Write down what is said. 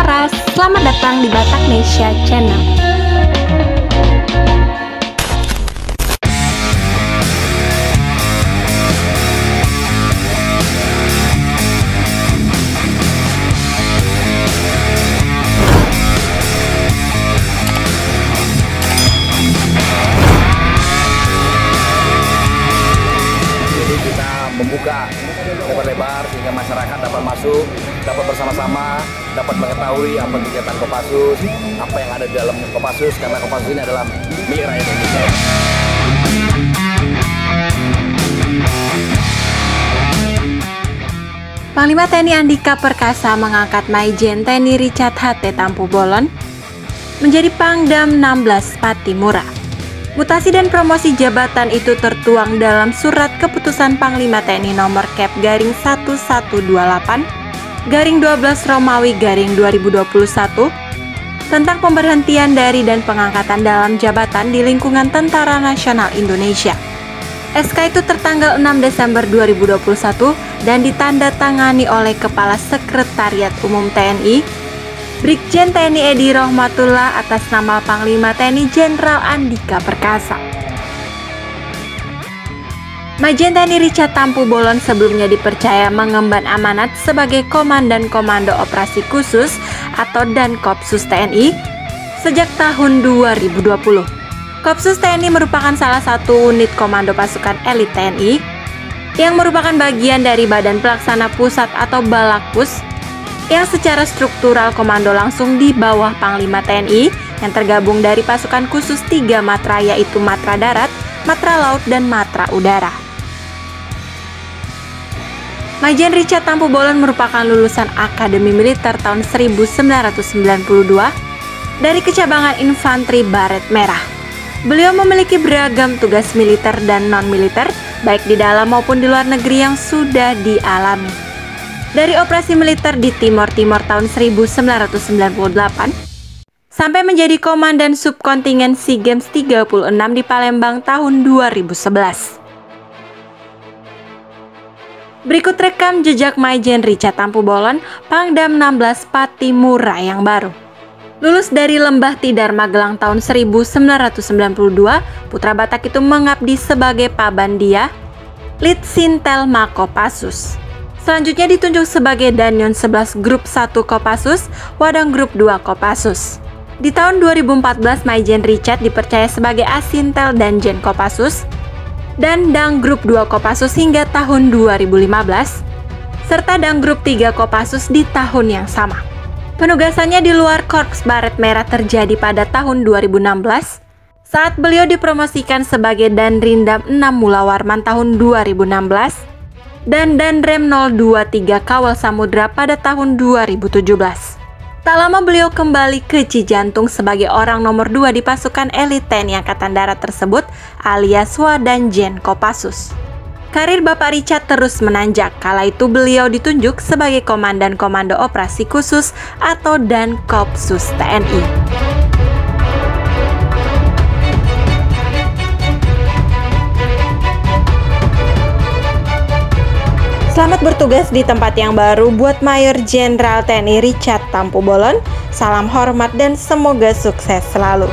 Nusantara, selamat datang di Bataknesia Channel. Jadi kita membuka lebar-lebar sehingga masyarakat dapat masuk, dapat bersama-sama, dapat mengetahui apa kegiatan Kopassus, apa yang ada di dalam Kopassus, karena Kopassus ini adalah milik rakyat Indonesia. Panglima TNI Andika Perkasa mengangkat Maijen TNI Richard H.T. Tampu Bolon menjadi Pangdam 16 Patimura. Mutasi dan promosi jabatan itu tertuang dalam surat keputusan Panglima TNI nomor Kep garing 1128 garing 12 Romawi garing 2021 tentang pemberhentian dari dan pengangkatan dalam jabatan di lingkungan Tentara Nasional Indonesia. SK itu tertanggal 6 Desember 2021 dan ditandatangani oleh Kepala Sekretariat Umum TNI Brigjen TNI Edi Rohmatullah atas nama Panglima TNI Jenderal Andika Perkasa. Maijen TNI Richard Tampu Bolon sebelumnya dipercaya mengemban amanat sebagai Komandan Komando Operasi Khusus atau Dankopsus TNI sejak tahun 2020. Kopsus TNI merupakan salah satu unit komando pasukan elit TNI yang merupakan bagian dari Badan Pelaksana Pusat atau Balakpus yang secara struktural komando langsung di bawah Panglima TNI yang tergabung dari pasukan khusus 3 matra, yaitu Matra Darat, Matra Laut, dan Matra Udara. Maijen Richard Tampu Bolon merupakan lulusan Akademi Militer tahun 1992 dari Kecabangan Infanteri Baret Merah. Beliau memiliki beragam tugas militer dan non-militer, baik di dalam maupun di luar negeri yang sudah dialami. Dari operasi militer di Timor tahun 1998 sampai menjadi Komandan Subkontingen SEA Games 36 di Palembang tahun 2011. Berikut rekam jejak Maijen Richard Tampu Bolon, Pangdam 16 Patimura yang baru. Lulus dari Lembah Tidar Magelang tahun 1992, putra Batak itu mengabdi sebagai Pabandia, Litsintel Makopassus. Selanjutnya ditunjuk sebagai Danyon 11 Grup 1 Kopassus, Wadang Grup 2 Kopassus. Di tahun 2014, Maijen Richard dipercaya sebagai Asintel Danjen Kopassus dan Dang Grup 2 Kopassus hingga tahun 2015, serta Dang Grup 3 Kopassus di tahun yang sama. Penugasannya di luar Korps Baret Merah terjadi pada tahun 2016 saat beliau dipromosikan sebagai Danrindam 6 Mulawarman tahun 2016 dan Danrem 023 Kawal Samudra pada tahun 2017. Tak lama beliau kembali ke Cijantung sebagai orang nomor 2 di pasukan elit TNI Angkatan Darat tersebut alias Wadanjen Kopassus. Karir Bapak Richard terus menanjak, kala itu beliau ditunjuk sebagai Komandan Komando Operasi Khusus atau Dankopsus TNI. Selamat bertugas di tempat yang baru buat Mayor Jenderal TNI Richard Tampu Bolon. Salam hormat dan semoga sukses selalu.